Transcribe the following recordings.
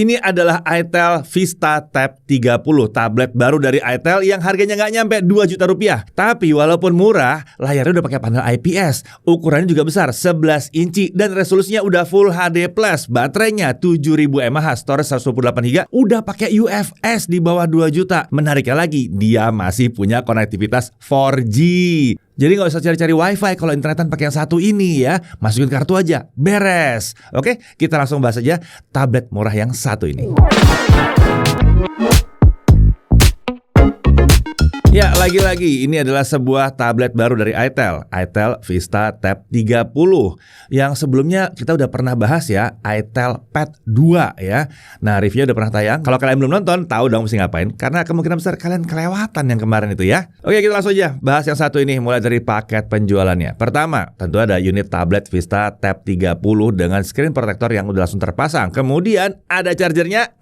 Ini adalah itel Vista Tab 30, tablet baru dari itel yang harganya nggak nyampe 2 juta rupiah. Tapi walaupun murah, layarnya udah pakai panel IPS, ukurannya juga besar, 11 inci, dan resolusinya udah Full HD+, baterainya 7000 mAh, storage 128 GB, udah pakai UFS di bawah 2 juta. Menariknya lagi, dia masih punya konektivitas 4G. Jadi nggak usah cari-cari wifi kalau internetan pakai yang satu ini ya. Masukin kartu aja, beres. Oke, kita langsung bahas aja tablet murah yang satu ini. Ya, lagi-lagi ini adalah sebuah tablet baru dari itel Vista Tab 30. Yang sebelumnya kita udah pernah bahas ya, itel Pad 2 ya. Nah, reviewnya udah pernah tayang. Kalau kalian belum nonton, tahu dong mesti ngapain, karena kemungkinan besar kalian kelewatan yang kemarin itu ya. Oke, kita langsung aja bahas yang satu ini, mulai dari paket penjualannya. Pertama, tentu ada unit tablet Vista Tab 30 dengan screen protector yang udah langsung terpasang. Kemudian ada chargernya.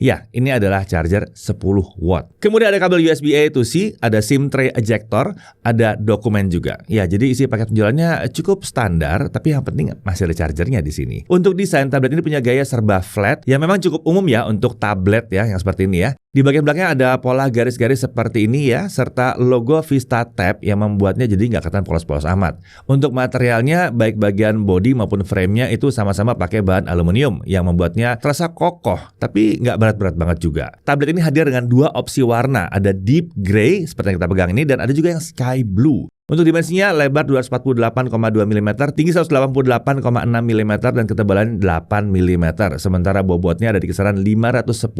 Ya, ini adalah charger 10 watt. Kemudian ada kabel USB A to C, ada SIM tray ejector, ada dokumen juga. Ya, jadi isi paket penjualannya cukup standar, tapi yang penting masih ada chargernya di sini. Untuk desain, tablet ini punya gaya serba flat, yang memang cukup umum ya untuk tablet ya, yang seperti ini ya. Di bagian belakangnya ada pola garis-garis seperti ini ya, serta logo Vista Tab yang membuatnya jadi nggak kelihatan polos-polos amat. Untuk materialnya, baik bagian bodi maupun frame-nya itu sama-sama pakai bahan aluminium yang membuatnya terasa kokoh, tapi nggak berat-berat banget juga. Tablet ini hadir dengan dua opsi warna, ada deep gray seperti yang kita pegang ini, dan ada juga yang sky blue. Untuk dimensinya, lebar 248,2 mm, tinggi 188,6 mm, dan ketebalan 8 mm. Sementara bobotnya ada di kisaran 510,5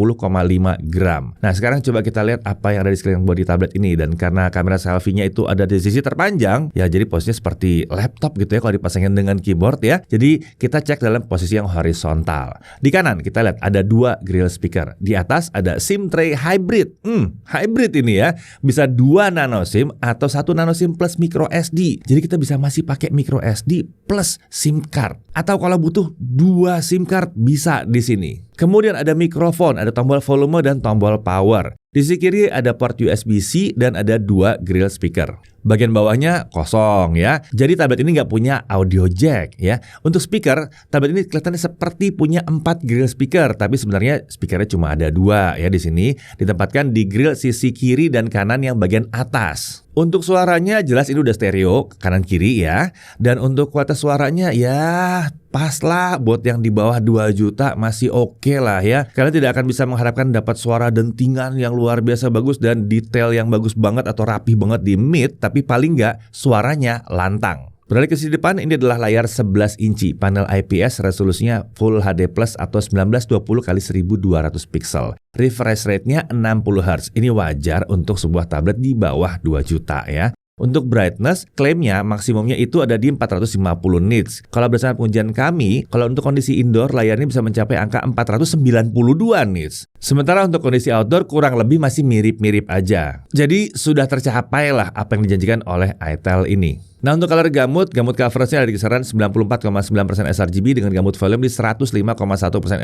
gram. Nah, sekarang coba kita lihat apa yang ada di sekeliling bodi tablet ini. Dan karena kamera selfie-nya itu ada di sisi terpanjang, ya jadi posisinya seperti laptop gitu ya kalau dipasangin dengan keyboard ya. Jadi kita cek dalam posisi yang horizontal. Di kanan kita lihat ada dua grill speaker. Di atas ada SIM tray hybrid. Hybrid ini ya. Bisa 2 nano SIM atau 1 nano SIM plus micro SD. Jadi kita bisa masih pakai micro SD plus SIM card. Atau kalau butuh 2 SIM card bisa di sini. Kemudian ada mikrofon, ada tombol volume dan tombol power. Di sisi kiri ada port USB-C dan ada 2 grill speaker. Bagian bawahnya kosong ya. Jadi tablet ini nggak punya audio jack ya. Untuk speaker, tablet ini kelihatannya seperti punya 4 grill speaker, tapi sebenarnya speakernya cuma ada 2 ya di sini. Ditempatkan di grill sisi kiri dan kanan yang bagian atas. Untuk suaranya jelas ini udah stereo kanan kiri ya. Dan untuk kualitas suaranya ya pas lah, buat yang di bawah 2 juta masih oke lah ya. Kalian tidak akan bisa mengharapkan dapat suara dentingan yang luar biasa bagus dan detail yang bagus banget atau rapi banget di mid, tapi paling nggak suaranya lantang. Beralih ke sisi depan, ini adalah layar 11 inci, panel IPS, resolusinya Full HD Plus atau 1920x1200 pixel. Refresh rate-nya 60 Hz. Ini wajar untuk sebuah tablet di bawah 2 juta ya. Untuk brightness, klaimnya maksimumnya itu ada di 450 nits. Kalau berdasarkan pengujian kami, kalau untuk kondisi indoor, layarnya bisa mencapai angka 492 nits. Sementara untuk kondisi outdoor kurang lebih masih mirip-mirip aja. Jadi sudah tercapai lah apa yang dijanjikan oleh itel ini. Nah, untuk color gamut coveragenya ada di kisaran 94,9% sRGB dengan gamut volume di 105,1%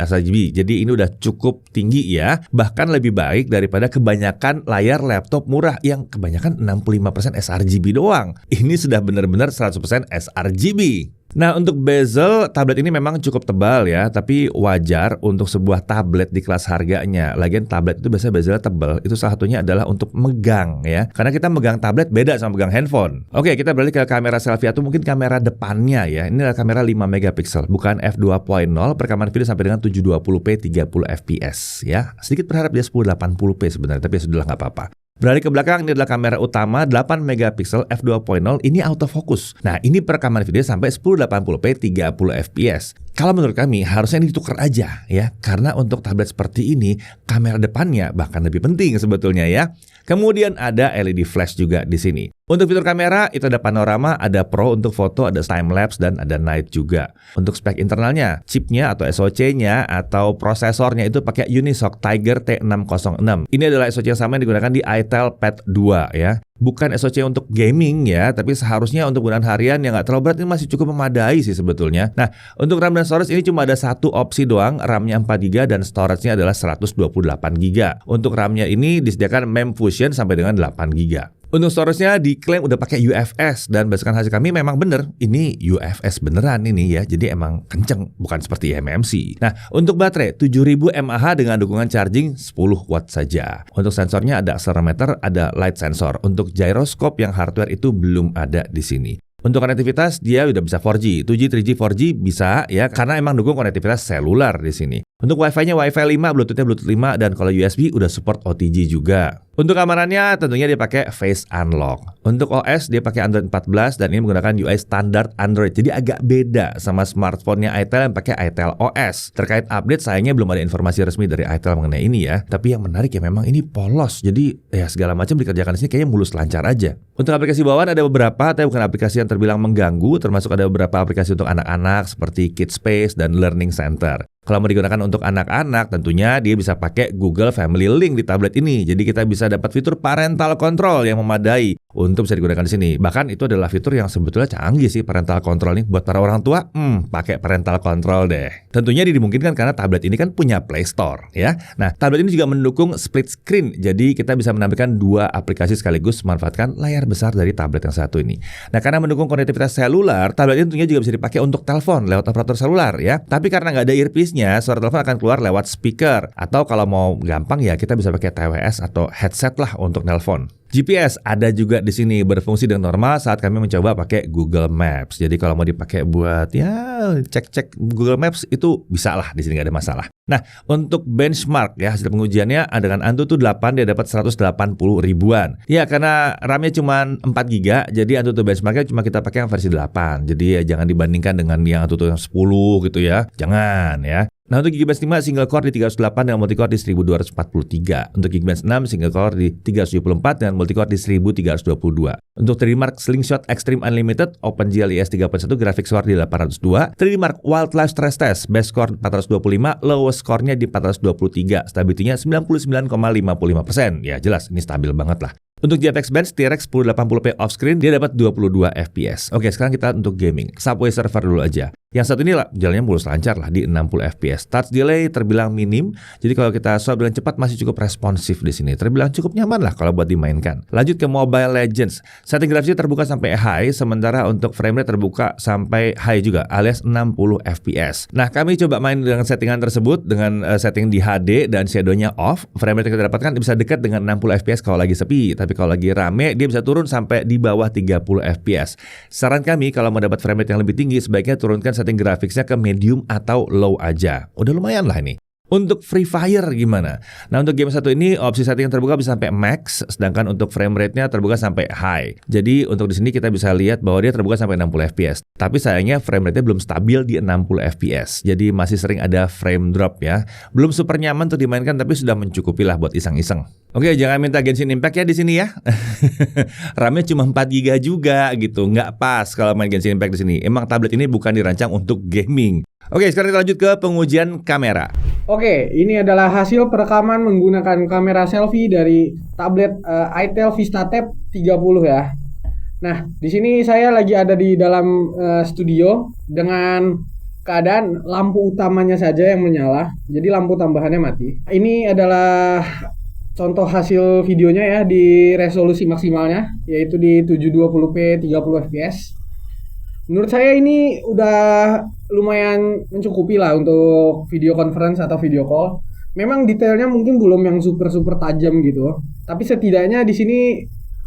sRGB. Jadi ini udah cukup tinggi ya. Bahkan lebih baik daripada kebanyakan layar laptop murah yang kebanyakan 65% sRGB doang. Ini sudah benar-benar 100% sRGB. Nah, untuk bezel, tablet ini memang cukup tebal ya, tapi wajar untuk sebuah tablet di kelas harganya. Lagian tablet itu biasanya bezelnya tebal, itu salah satunya adalah untuk megang ya. Karena kita megang tablet beda sama megang handphone. Oke, kita beralih ke kamera selfie atau mungkin kamera depannya ya. Ini adalah kamera 5 megapiksel, bukan f2.0, perekaman video sampai dengan 720p 30 fps ya. Sedikit berharap dia 1080p sebenarnya, tapi ya sudahlah nggak apa-apa. Beralih ke belakang, ini adalah kamera utama 8 megapiksel f2.0, ini autofocus. Nah, ini perekaman video sampai 1080p 30 fps. Kalau menurut kami harusnya ini ditukar aja ya, karena untuk tablet seperti ini kamera depannya bahkan lebih penting sebetulnya ya. Kemudian ada LED flash juga di sini. Untuk fitur kamera itu ada panorama, ada pro untuk foto, ada time lapse dan ada night juga. Untuk spek internalnya, chipnya atau SoC-nya atau prosesornya itu pakai Unisoc Tiger T606. Ini adalah SoC yang sama yang digunakan di itel Pad 2 ya. Bukan SoC untuk gaming ya, tapi seharusnya untuk penggunaan harian yang nggak terlalu berat ini masih cukup memadai sih sebetulnya. Nah, untuk RAM dan storage ini cuma ada satu opsi doang, RAM-nya 4GB dan storage-nya adalah 128GB. Untuk RAM-nya ini disediakan MEMS Fusion sampai dengan 8GB. Untuk storage-nya diklaim udah pakai UFS dan berdasarkan hasil kami memang bener, ini UFS beneran ini ya. Jadi emang kenceng, bukan seperti eMMC. Nah, untuk baterai 7000 mAh dengan dukungan charging 10 watt saja. Untuk sensornya ada accelerometer, ada light sensor. Untuk gyroscope yang hardware itu belum ada di sini. Untuk konektivitas dia udah bisa 4G, 2G, 3G, 4G bisa ya karena emang dukung konektivitas seluler di sini. Untuk Wi-Fi-nya Wi-Fi 5, Bluetooth-nya Bluetooth 5 dan kalau USB udah support OTG juga. Untuk keamanannya tentunya dia pakai Face Unlock. Untuk OS dia pakai Android 14 dan ini menggunakan UI standar Android. Jadi agak beda sama smartphone-nya itel yang pakai itel OS. Terkait update sayangnya belum ada informasi resmi dari itel mengenai ini ya. Tapi yang menarik ya memang ini polos. Jadi ya segala macam dikerjakan di sini kayaknya mulus lancar aja. Untuk aplikasi bawaan ada beberapa tapi bukan aplikasi yang terbilang mengganggu, termasuk ada beberapa aplikasi untuk anak-anak seperti Kidspace dan Learning Center. Kalau mau digunakan untuk anak-anak, tentunya dia bisa pakai Google Family Link di tablet ini. Jadi kita bisa dapat fitur parental control yang memadai untuk bisa digunakan di sini. Bahkan itu adalah fitur yang sebetulnya canggih sih parental control ini buat para orang tua. Pakai parental control deh. Tentunya dimungkinkan karena tablet ini kan punya Play Store ya. Nah, tablet ini juga mendukung split screen. Jadi kita bisa menampilkan dua aplikasi sekaligus memanfaatkan layar besar dari tablet yang satu ini. Nah, karena mendukung konektivitas seluler, tablet ini tentunya juga bisa dipakai untuk telepon lewat operator seluler ya. Tapi karena nggak ada earpiece-nya, suara telepon akan keluar lewat speaker. Atau kalau mau gampang ya kita bisa pakai TWS atau headset lah untuk nelpon. GPS ada juga di sini berfungsi dengan normal saat kami mencoba pakai Google Maps. Jadi kalau mau dipakai buat ya cek-cek Google Maps itu bisa lah di sini nggak ada masalah. Nah, untuk benchmark ya hasil pengujiannya dengan Antutu 8 dia dapat 180 ribuan. Ya karena RAM-nya cuma 4 GB, jadi Antutu benchmarknya cuma kita pakai yang versi 8. Jadi ya jangan dibandingkan dengan yang Antutu yang 10 gitu ya. Jangan ya. Nah, untuk Geekbench 5 single core di 308 dan multicore di 1243. Untuk Geekbench 6 single core di 374 dan multicore di 1322. Untuk 3D Mark Slingshot Extreme Unlimited OpenGL IS 3.1 graphics score di 802. 3D Mark Wildlife Stress Test best score 425, lowest score-nya di 423. Stability-nya 99,55%. Ya jelas ini stabil banget lah. Untuk GTX Bench T-Rex 1080p off-screen dia dapat 22 fps. Oke, sekarang kita untuk gaming. Subway Surfer dulu aja. Yang satu ini lah, jalannya mulus lancar lah di 60 fps. Touch delay terbilang minim, jadi kalau kita swipe dengan cepat masih cukup responsif di sini. Terbilang cukup nyaman lah kalau buat dimainkan. Lanjut ke Mobile Legends. Setting grafisnya terbuka sampai high, sementara untuk frame rate terbuka sampai high juga, alias 60 fps. Nah, kami coba main dengan settingan tersebut dengan setting di HD dan shadow-nya off. Frame rate yang kita dapatkan bisa dekat dengan 60 fps kalau lagi sepi, tapi kalau lagi rame dia bisa turun sampai di bawah 30 fps. Saran kami kalau mau dapat frame rate yang lebih tinggi sebaiknya turunkan setting grafiknya ke medium atau low aja. Udah lumayan lah ini. Untuk Free Fire gimana? Nah, untuk game satu ini opsi setting yang terbuka bisa sampai max, sedangkan untuk frame rate-nya terbuka sampai high. Jadi untuk di sini kita bisa lihat bahwa dia terbuka sampai 60 fps. Tapi sayangnya frame rate-nya belum stabil di 60 fps. Jadi masih sering ada frame drop ya. Belum super nyaman untuk dimainkan tapi sudah mencukupi lah buat iseng-iseng. Oke, jangan minta Genshin Impact ya di sini ya. RAM-nya cuma 4 GB juga gitu. Nggak pas kalau main Genshin Impact di sini. Emang tablet ini bukan dirancang untuk gaming. Oke, sekarang kita lanjut ke pengujian kamera. Oke, ini adalah hasil perekaman menggunakan kamera selfie dari tablet itel VistaTab 30 ya. Nah, di sini saya lagi ada di dalam studio dengan keadaan lampu utamanya saja yang menyala. Jadi lampu tambahannya mati. Ini adalah contoh hasil videonya ya di resolusi maksimalnya, yaitu di 720p 30 fps. Menurut saya ini udah lumayan mencukupi lah untuk video conference atau video call. Memang detailnya mungkin belum yang super tajam gitu, tapi setidaknya di sini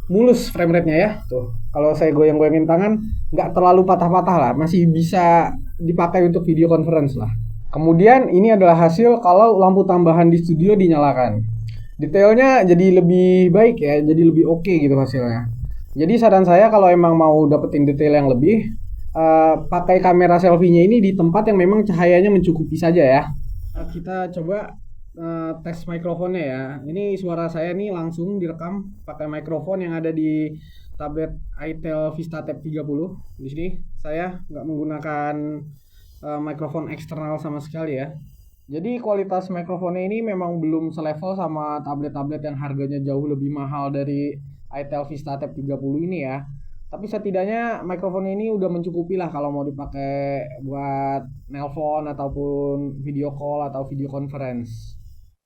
mulus frame rate-nya ya. Tuh, kalau saya goyang-goyangin tangan nggak terlalu patah-patah lah, masih bisa dipakai untuk video conference lah. Kemudian ini adalah hasil kalau lampu tambahan di studio dinyalakan. Detailnya jadi lebih baik ya, jadi lebih oke gitu hasilnya. Jadi saran saya kalau emang mau dapetin detail yang lebih, pakai kamera selfie-nya ini di tempat yang memang cahayanya mencukupi saja ya. Kita coba tes mikrofonnya ya. Ini suara saya nih langsung direkam pakai mikrofon yang ada di tablet itel VistaTab 30. Di sini saya nggak menggunakan mikrofon eksternal sama sekali ya. Jadi kualitas mikrofonnya ini memang belum selevel sama tablet-tablet yang harganya jauh lebih mahal dari itel VistaTab 30 ini ya. Tapi setidaknya mikrofon ini udah mencukupi lah kalau mau dipakai buat nelpon ataupun video call atau video conference.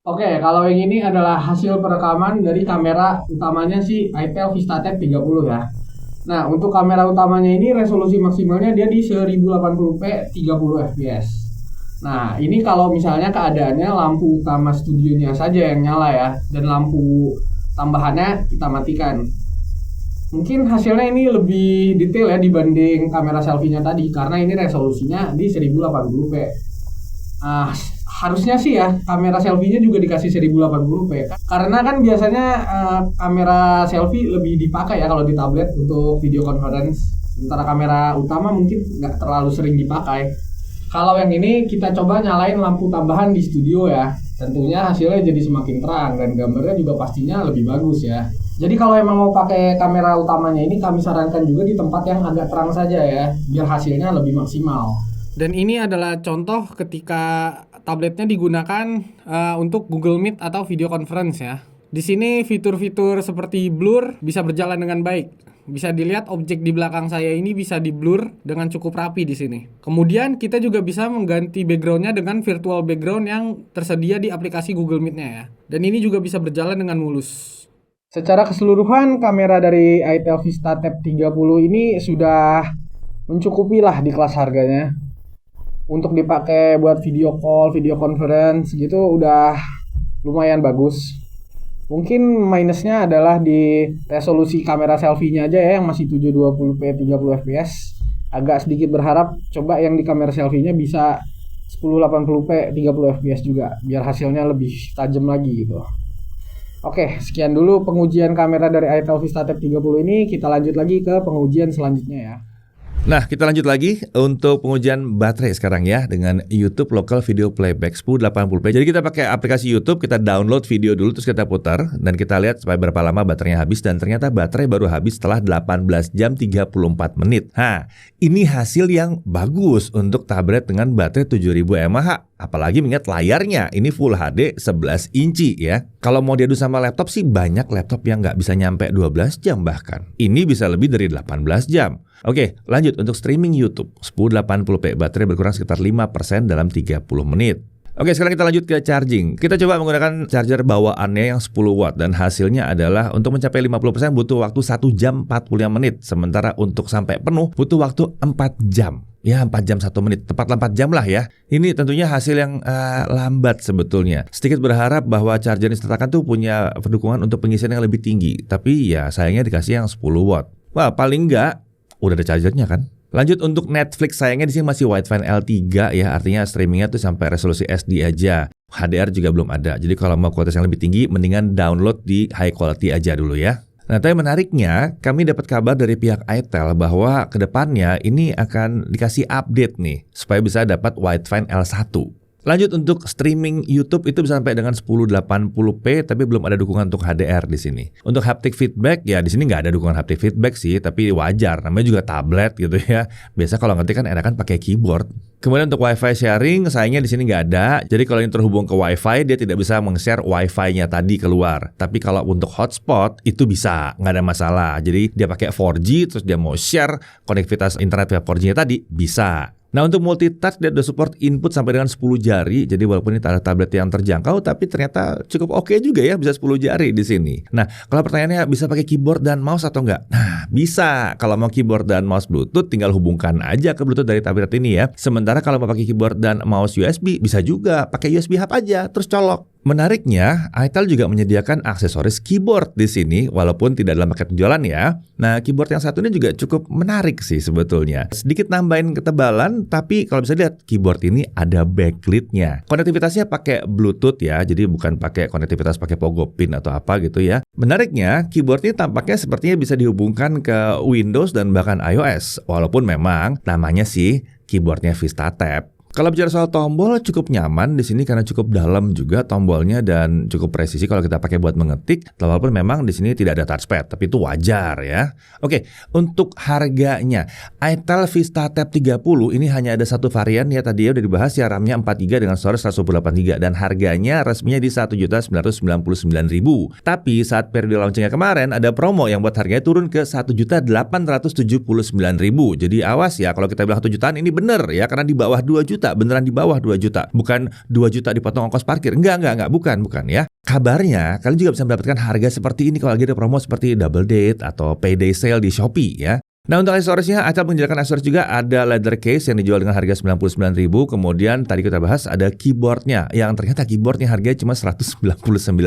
Oke, kalau yang ini adalah hasil perekaman dari kamera utamanya si Itel Vistatab 30 ya. Nah, untuk kamera utamanya ini resolusi maksimalnya dia di 1080p 30 fps. Nah, ini kalau misalnya keadaannya lampu utama studionya saja yang nyala ya, dan lampu tambahannya kita matikan. Mungkin hasilnya ini lebih detail ya dibanding kamera selfie-nya tadi karena ini resolusinya di 1080p. Ah, harusnya sih ya kamera selfie-nya juga dikasih 1080p. Karena kan biasanya kamera selfie lebih dipakai ya kalau di tablet untuk video conference. Sementara kamera utama mungkin nggak terlalu sering dipakai. Kalau yang ini kita coba nyalain lampu tambahan di studio ya. Tentunya hasilnya jadi semakin terang dan gambarnya juga pastinya lebih bagus ya. Jadi kalau emang mau pakai kamera utamanya ini kami sarankan juga di tempat yang agak terang saja ya, biar hasilnya lebih maksimal. Dan ini adalah contoh ketika tabletnya digunakan untuk Google Meet atau video conference ya. Di sini fitur-fitur seperti blur bisa berjalan dengan baik. Bisa dilihat objek di belakang saya ini bisa di blur dengan cukup rapi di sini. Kemudian kita juga bisa mengganti backgroundnya dengan virtual background yang tersedia di aplikasi Google Meet-nya ya. Dan ini juga bisa berjalan dengan mulus. Secara keseluruhan kamera dari Itel Vistatab 30 ini sudah mencukupi lah di kelas harganya. Untuk dipakai buat video call, video conference gitu udah lumayan bagus. Mungkin minusnya adalah di resolusi kamera selfie-nya aja ya yang masih 720p 30 fps. Agak sedikit berharap coba yang di kamera selfie-nya bisa 1080p 30 fps juga biar hasilnya lebih tajam lagi gitu. Oke, sekian dulu pengujian kamera dari Itel Vistatab 30 ini. Kita lanjut lagi ke pengujian selanjutnya ya. Nah, kita lanjut lagi untuk pengujian baterai sekarang ya dengan YouTube Local Video Playback 1080p. Jadi kita pakai aplikasi YouTube, kita download video dulu terus kita putar dan kita lihat sampai berapa lama baterainya habis dan ternyata baterai baru habis setelah 18 jam 34 menit. Nah, ini hasil yang bagus untuk tablet dengan baterai 7000 mAh. Apalagi mengingat layarnya ini Full HD 11 inci ya. Kalau mau diadu sama laptop sih banyak laptop yang nggak bisa nyampe 12 jam bahkan. Ini bisa lebih dari 18 jam. Oke, lanjut untuk streaming YouTube 1080p baterai berkurang sekitar 5% dalam 30 menit. Oke, sekarang kita lanjut ke charging. Kita coba menggunakan charger bawaannya yang 10 watt dan hasilnya adalah untuk mencapai 50% butuh waktu 1 jam 45 menit. Sementara untuk sampai penuh butuh waktu 4 jam. Ya 4 jam 1 menit, tepat 4 jam lah ya. Ini tentunya hasil yang lambat sebetulnya. Sedikit berharap bahwa charger yang disertakan tuh punya dukungan untuk pengisian yang lebih tinggi. Tapi ya sayangnya dikasih yang 10 watt. Wah paling enggak udah ada chargernya kan. Lanjut untuk Netflix sayangnya di sini masih Widevine L3 ya, artinya streamingnya tuh sampai resolusi SD aja. HDR juga belum ada. Jadi kalau mau kualitas yang lebih tinggi mendingan download di high quality aja dulu ya. Nah, tapi menariknya kami dapat kabar dari pihak Itel bahwa kedepannya ini akan dikasih update nih supaya bisa dapat Widevine L1. Lanjut untuk streaming YouTube itu bisa sampai dengan 1080p tapi belum ada dukungan untuk HDR di sini. Untuk haptic feedback ya di sini nggak ada dukungan haptic feedback sih, tapi wajar namanya juga tablet gitu ya. Biasa kalau ngetik kan enakan pakai keyboard. Kemudian untuk WiFi sharing sayangnya di sini nggak ada. Jadi kalau ini terhubung ke WiFi dia tidak bisa meng-share WiFi-nya tadi keluar. Tapi kalau untuk hotspot itu bisa, nggak ada masalah. Jadi dia pakai 4G terus dia mau share konektivitas internet via 4G-nya tadi bisa. Nah untuk multitask dia udah support input sampai dengan 10 jari. Jadi walaupun ini tablet yang terjangkau tapi ternyata cukup oke juga ya bisa 10 jari di sini. Nah kalau pertanyaannya bisa pakai keyboard dan mouse atau enggak? Nah bisa. Kalau mau keyboard dan mouse Bluetooth tinggal hubungkan aja ke Bluetooth dari tablet ini ya. Sementara kalau mau pakai keyboard dan mouse USB bisa juga pakai USB hub aja terus colok. Menariknya, Itel juga menyediakan aksesoris keyboard di sini walaupun tidak dalam paket penjualan ya. Nah, keyboard yang satu ini juga cukup menarik sih sebetulnya. Sedikit nambahin ketebalan, tapi kalau bisa lihat keyboard ini ada backlit-nya. Konektivitasnya pakai Bluetooth ya, jadi bukan pakai konektivitas pakai Pogo Pin atau apa gitu ya. Menariknya, keyboard ini tampaknya sepertinya bisa dihubungkan ke Windows dan bahkan iOS. Walaupun memang namanya sih keyboardnya Vistatab. Kalau bicara soal tombol cukup nyaman di sini karena cukup dalam juga tombolnya dan cukup presisi kalau kita pakai buat mengetik. Walaupun memang di sini tidak ada touchpad, tapi itu wajar ya. Oke, untuk harganya Itel Vistatab 30 ini hanya ada satu varian ya tadi ya udah dibahas ya, RAM-nya 4GB dengan storage 128GB dan harganya resminya di 1.999.000. Tapi saat periode launchingnya kemarin ada promo yang buat harganya turun ke 1.879.000. Jadi awas ya kalau kita bilang 1 jutaan ini bener ya karena di bawah 2 juta juta, beneran di bawah 2 juta. Bukan 2 juta dipotong ongkos parkir. Enggak, bukan ya. Kabarnya kalian juga bisa mendapatkan harga seperti ini kalau lagi ada promo seperti double date atau payday sale di Shopee ya. Nah, untuk aksesorisnya, Itel menjajakan aksesoris juga ada leather case yang dijual dengan harga 99.000. Kemudian tadi kita bahas ada keyboardnya yang ternyata keyboardnya harganya cuma 199.000.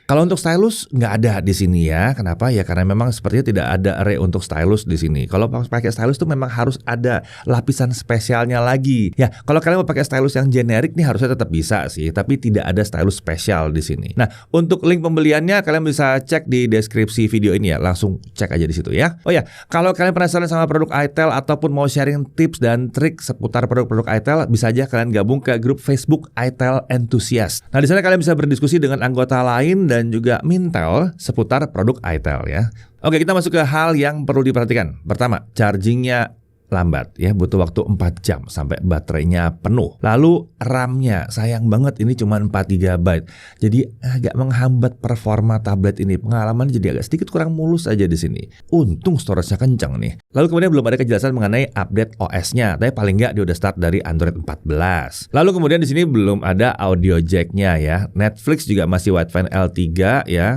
Kalau untuk stylus nggak ada di sini ya. Kenapa? Ya karena memang sepertinya tidak ada array untuk stylus di sini. Kalau pakai stylus tuh memang harus ada lapisan spesialnya lagi. Ya, kalau kalian mau pakai stylus yang generik nih harusnya tetap bisa sih, tapi tidak ada stylus spesial di sini. Nah, untuk link pembeliannya kalian bisa cek di deskripsi video ini ya. Langsung cek aja di situ ya. Oh ya, kalau kalian penasaran sama produk Itel ataupun mau sharing tips dan trik seputar produk-produk Itel, bisa aja kalian gabung ke grup Facebook Itel Enthusiast. Nah, di sana kalian bisa berdiskusi dengan anggota lain dan juga mintel seputar produk Itel ya. Oke, kita masuk ke hal yang perlu diperhatikan. Pertama, chargingnya lambat ya, butuh waktu 4 jam sampai baterainya penuh. Lalu RAM-nya sayang banget ini cuma 4 GB. Jadi agak menghambat performa tablet ini. Pengalaman jadi agak sedikit kurang mulus aja di sini. Untung storage-nya kencang nih. Lalu kemudian belum ada kejelasan mengenai update OS-nya, tapi paling nggak dia udah start dari Android 14. Lalu kemudian di sini belum ada audio jack-nya ya. Netflix juga masih Widevine L3 ya.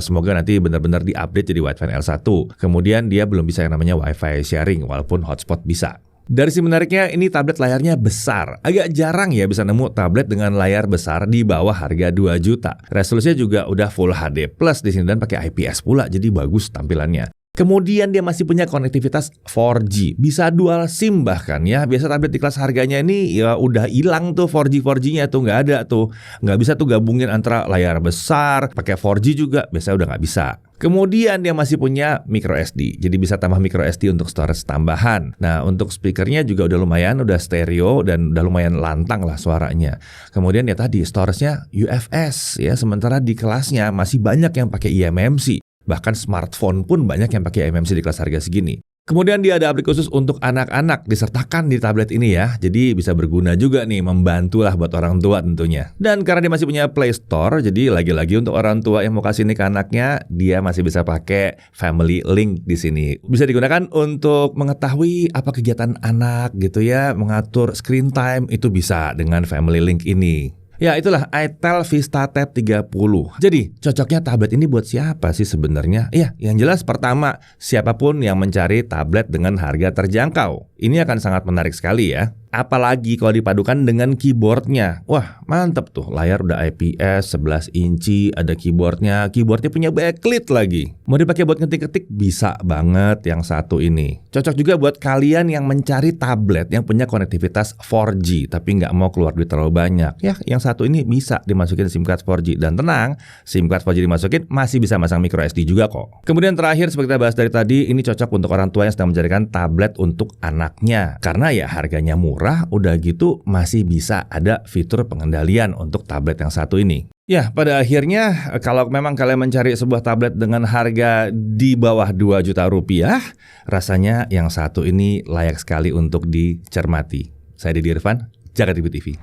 Semoga nanti benar-benar diupdate jadi Widevine L1. Kemudian dia belum bisa yang namanya Wi-Fi sharing walaupun hotspot bisa. Dari sisi menariknya, ini tablet layarnya besar. Agak jarang ya bisa nemu tablet dengan layar besar di bawah harga 2 juta. Resolusinya juga udah Full HD Plus di sini dan pakai IPS pula, jadi bagus tampilannya. Kemudian dia masih punya konektivitas 4G, bisa dual SIM bahkan ya. Biasa tablet di kelas harganya ini ya udah hilang tuh 4G-nya tuh, nggak ada tuh. Nggak bisa tuh gabungin antara layar besar, pakai 4G juga, biasanya udah nggak bisa. Kemudian dia masih punya micro SD, jadi bisa tambah micro SD untuk storage tambahan. Nah, untuk speakernya juga udah lumayan, udah stereo dan udah lumayan lantang lah suaranya. Kemudian ya tadi storage-nya UFS ya, sementara di kelasnya masih banyak yang pakai eMMC. Bahkan smartphone pun banyak yang pakai eMMC di kelas harga segini. Kemudian dia ada aplikasi khusus untuk anak-anak disertakan di tablet ini ya. Jadi bisa berguna juga nih, membantulah buat orang tua tentunya. Dan karena dia masih punya Play Store, jadi lagi-lagi untuk orang tua yang mau kasih ini ke anaknya, dia masih bisa pakai Family Link di sini. Bisa digunakan untuk mengetahui apa kegiatan anak gitu ya, mengatur screen time itu bisa dengan Family Link ini. Ya, itulah Itel VistaTab 30. Jadi, cocoknya tablet ini buat siapa sih sebenarnya? Ya, yang jelas pertama, siapapun yang mencari tablet dengan harga terjangkau. Ini akan sangat menarik sekali ya. Apalagi kalau dipadukan dengan keyboardnya. Wah, mantep tuh. Layar udah IPS 11 inci, ada keyboardnya. Keyboardnya punya backlit lagi. Mau dipakai buat ngetik-ketik bisa banget yang satu ini. Cocok juga buat kalian yang mencari tablet yang punya konektivitas 4G tapi nggak mau keluar duit terlalu banyak. Ya, yang satu ini bisa dimasukin SIM card 4G. Dan tenang, SIM card 4G dimasukin masih bisa masang micro SD juga kok. Kemudian terakhir seperti kita bahas dari tadi, ini cocok untuk orang tua yang sedang mencarikan tablet untuk anaknya. Karena ya harganya murah, udah gitu masih bisa ada fitur pengendalian untuk tablet yang satu ini. Ya, pada akhirnya kalau memang kalian mencari sebuah tablet dengan harga di bawah 2 juta rupiah, rasanya yang satu ini layak sekali untuk dicermati. Saya Didi Irfan, Jakarta TV.